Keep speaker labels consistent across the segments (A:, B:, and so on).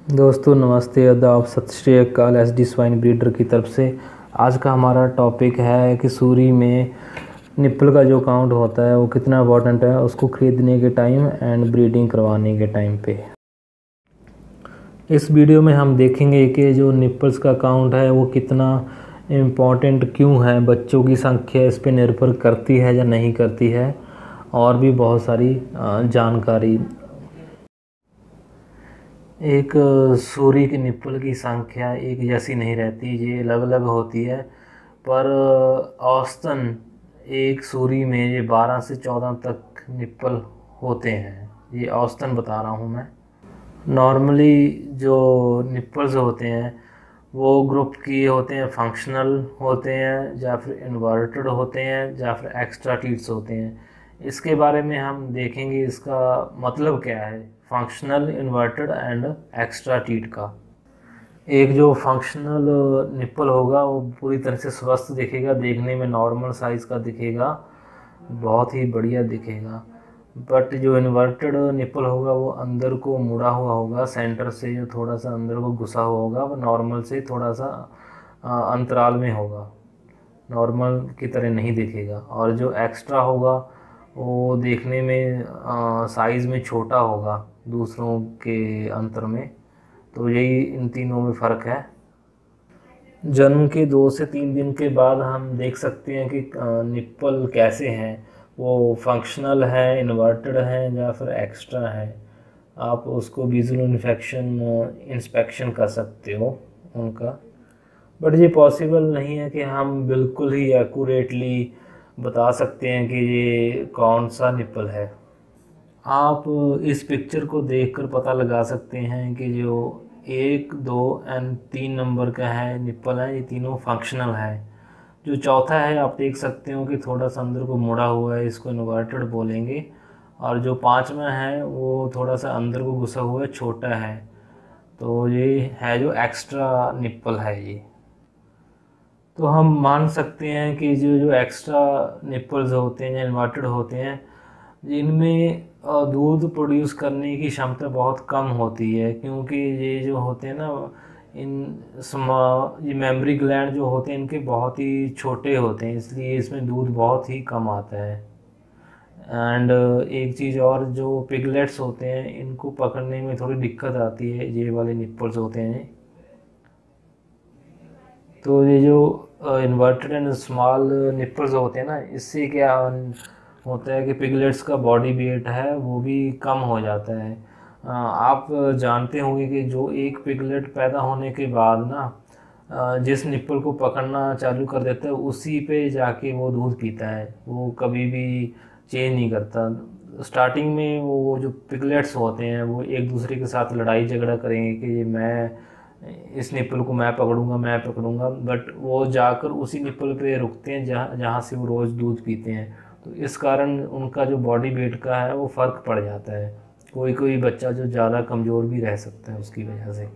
A: दोस्तों नमस्ते, आदाब, सत श्री अकाल। एसडी स्वाइन ब्रीडर की तरफ से आज का हमारा टॉपिक है कि सूरी में निप्पल का जो काउंट होता है वो कितना इम्पोर्टेंट है उसको ख़रीदने के टाइम एंड ब्रीडिंग करवाने के टाइम पे। इस वीडियो में हम देखेंगे कि जो निप्पल्स का काउंट है वो कितना इम्पोर्टेंट क्यों है, बच्चों की संख्या इस पे निर्भर करती है या नहीं करती है, और भी बहुत सारी जानकारी। एक सूरी की निप्पल की संख्या एक जैसी नहीं रहती, ये अलग अलग होती है। पर औसतन एक सूरी में ये 12 से 14 तक निप्पल होते हैं। ये औसतन बता रहा हूँ मैं। नॉर्मली जो निप्पल्स होते हैं वो ग्रुप की होते हैं, फंक्शनल होते हैं या फिर इन्वर्टेड होते हैं या फिर एक्स्ट्रा टीट्स होते हैं। इसके बारे में हम देखेंगे इसका मतलब क्या है, functional, inverted and extra tit का। एक जो फंक्शनल निप्पल होगा वो पूरी तरह से स्वस्थ दिखेगा, देखने में नॉर्मल साइज़ का दिखेगा, बहुत ही बढ़िया दिखेगा। बट जो इन्वर्टेड निप्पल होगा वो अंदर को मुड़ा हुआ होगा, सेंटर से जो थोड़ा सा अंदर को घुसा हुआ होगा, वो नॉर्मल से थोड़ा सा अंतराल में होगा, नॉर्मल की तरह नहीं दिखेगा। और जो एक्स्ट्रा होगा वो देखने में साइज़ में छोटा होगा दूसरों के अंतर में। तो यही इन तीनों में फ़र्क है। जन्म के 2 से 3 दिन के बाद हम देख सकते हैं कि निप्पल कैसे हैं, वो फंक्शनल है, इन्वर्टेड हैं या फिर एक्स्ट्रा है। आप उसको विजुअल इंस्पेक्शन कर सकते हो उनका। बट ये पॉसिबल नहीं है कि हम बिल्कुल ही एक्यूरेटली बता सकते हैं कि ये कौन सा निप्पल है। आप इस पिक्चर को देखकर पता लगा सकते हैं कि जो 1, 2 एंड 3 नंबर का है निप्पल है, ये तीनों फंक्शनल है। जो चौथा है आप देख सकते हो कि थोड़ा सा अंदर को मुड़ा हुआ है, इसको इन्वर्टेड बोलेंगे। और जो 5वां है वो थोड़ा सा अंदर को घुसा हुआ है, छोटा है। तो ये है जो एक्स्ट्रा निप्पल है ये। तो हम मान सकते हैं कि जो जो एक्स्ट्रा निप्पल्स होते हैं या इन्वर्टेड होते हैं, इनमें दूध प्रोड्यूस करने की क्षमता बहुत कम होती है, क्योंकि ये जो होते हैं ना, ये मेमोरी ग्लैंड जो होते हैं इनके बहुत ही छोटे होते हैं, इसलिए इसमें दूध बहुत ही कम आता है। एंड एक चीज़ और, जो पिगलेट्स होते हैं इनको पकड़ने में थोड़ी दिक्कत आती है, ये वाले निप्पल्स होते हैं। तो ये जो इन्वर्टेड एंड स्मॉल निप्पल्स होते हैं ना, इससे क्या होता है कि पिगलेट्स का बॉडी वेट है वो भी कम हो जाता है। आप जानते होंगे कि जो एक पिगलेट पैदा होने के बाद ना जिस निप्पल को पकड़ना चालू कर देता है उसी पे जाके वो दूध पीता है, वो कभी भी चेंज नहीं करता। स्टार्टिंग में वो जो पिगलेट्स होते हैं वो एक दूसरे के साथ लड़ाई झगड़ा करेंगे कि मैं इस निप्पल को मैं पकड़ूंगा, बट वो जाकर उसी निप्पल पे रुकते हैं जहाँ से वो रोज़ दूध पीते हैं। तो इस कारण उनका जो बॉडी वेट का है वो फ़र्क पड़ जाता है। कोई कोई बच्चा जो ज़्यादा कमज़ोर भी रह सकता है उसकी वजह से।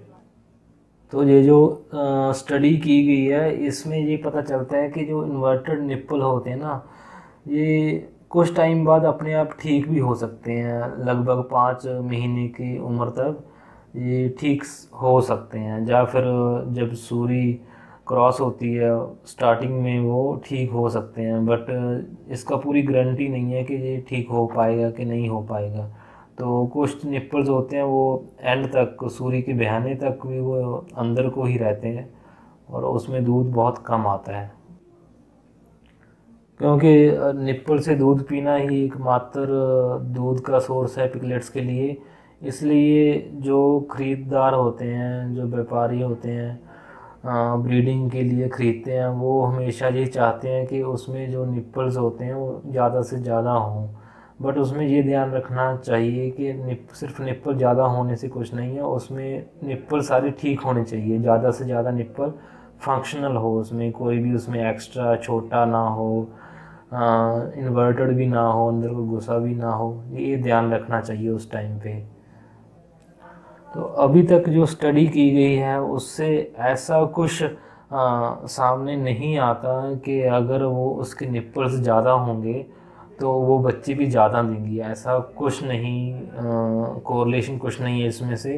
A: तो ये जो स्टडी की गई है इसमें ये पता चलता है कि जो इन्वर्टेड निप्पल होते हैं ना, ये कुछ टाइम बाद अपने आप ठीक भी हो सकते हैं। लगभग 5 महीने की उम्र तक ये ठीक हो सकते हैं, या फिर जब सूरी क्रॉस होती है स्टार्टिंग में वो ठीक हो सकते हैं। बट इसका पूरी गारंटी नहीं है कि ये ठीक हो पाएगा कि नहीं हो पाएगा। तो कुछ निप्पल्स होते हैं वो एंड तक, सूरी के बहाने तक भी वो अंदर को ही रहते हैं और उसमें दूध बहुत कम आता है, क्योंकि निप्पल से दूध पीना ही एकमात्र दूध का सोर्स है पिगलेट्स के लिए। इसलिए जो ख़रीदार होते हैं, जो व्यापारी होते हैं, ब्रीडिंग के लिए ख़रीदते हैं, वो हमेशा ये चाहते हैं कि उसमें जो निप्पल्स होते हैं वो ज़्यादा से ज़्यादा हों। बट उसमें ये ध्यान रखना चाहिए कि सिर्फ निप्पल ज़्यादा होने से कुछ नहीं है, उसमें निप्पल सारे ठीक होने चाहिए। ज़्यादा से ज़्यादा निप्पल फंक्शनल हो, उसमें कोई भी उसमें एक्स्ट्रा छोटा ना हो, इन्वर्टेड भी ना हो, अंदर को घुसा भी ना हो, ये ध्यान रखना चाहिए उस टाइम पे। तो अभी तक जो स्टडी की गई है उससे ऐसा कुछ सामने नहीं आता कि अगर वो उसके निप्पल्स ज़्यादा होंगे तो वो बच्चे भी ज़्यादा देंगी, ऐसा कुछ नहीं, कोरिलेशन कुछ नहीं है इसमें से।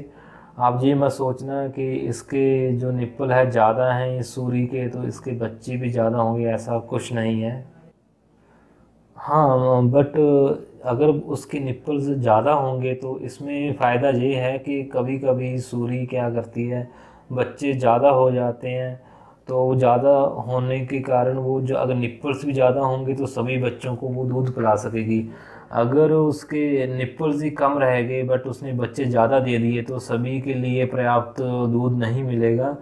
A: आप ये मत सोचना कि इसके जो निप्पल है ज़्यादा हैं इस सूरी के तो इसके बच्चे भी ज़्यादा होंगे, ऐसा कुछ नहीं है। हाँ, बट अगर उसके निप्पल्स ज़्यादा होंगे तो इसमें फ़ायदा ये है कि कभी कभी सूरी क्या करती है, बच्चे ज़्यादा हो जाते हैं तो ज़्यादा होने के कारण वो जो अगर निप्पल्स भी ज़्यादा होंगे तो सभी बच्चों को वो दूध पिला सकेगी। अगर उसके निप्पल्स ही कम रह गए बट उसने बच्चे ज़्यादा दे दिए तो सभी के लिए पर्याप्त दूध नहीं मिलेगा,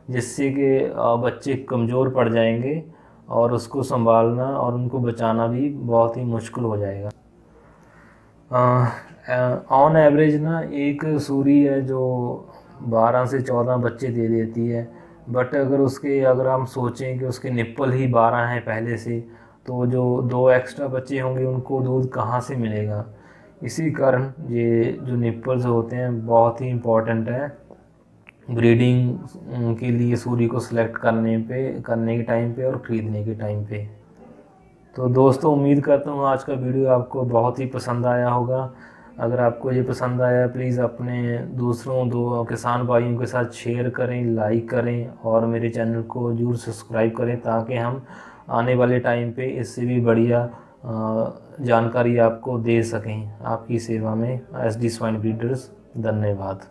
A: जिससे कि बच्चे कमज़ोर पड़ जाएंगे और उसको संभालना और उनको बचाना भी बहुत ही मुश्किल हो जाएगा। ऑन एवरेज ना एक सूरी है जो 12 से 14 बच्चे दे देती है, बट अगर हम सोचें कि उसके निप्पल ही 12 हैं पहले से, तो जो 2 एक्स्ट्रा बच्चे होंगे उनको दूध कहाँ से मिलेगा। इसी कारण ये जो निप्पल्स होते हैं बहुत ही इम्पोर्टेंट है ब्रीडिंग के लिए सूरी को सिलेक्ट करने के टाइम पे और ख़रीदने के टाइम पे। तो दोस्तों, उम्मीद करता हूँ आज का वीडियो आपको बहुत ही पसंद आया होगा। अगर आपको ये पसंद आया प्लीज़ अपने दूसरों दो किसान भाइयों के साथ शेयर करें, लाइक करें और मेरे चैनल को ज़रूर सब्सक्राइब करें, ताकि हम आने वाले टाइम पे इससे भी बढ़िया जानकारी आपको दे सकें। आपकी सेवा में SD स्वाइन ब्रीडर्स। धन्यवाद।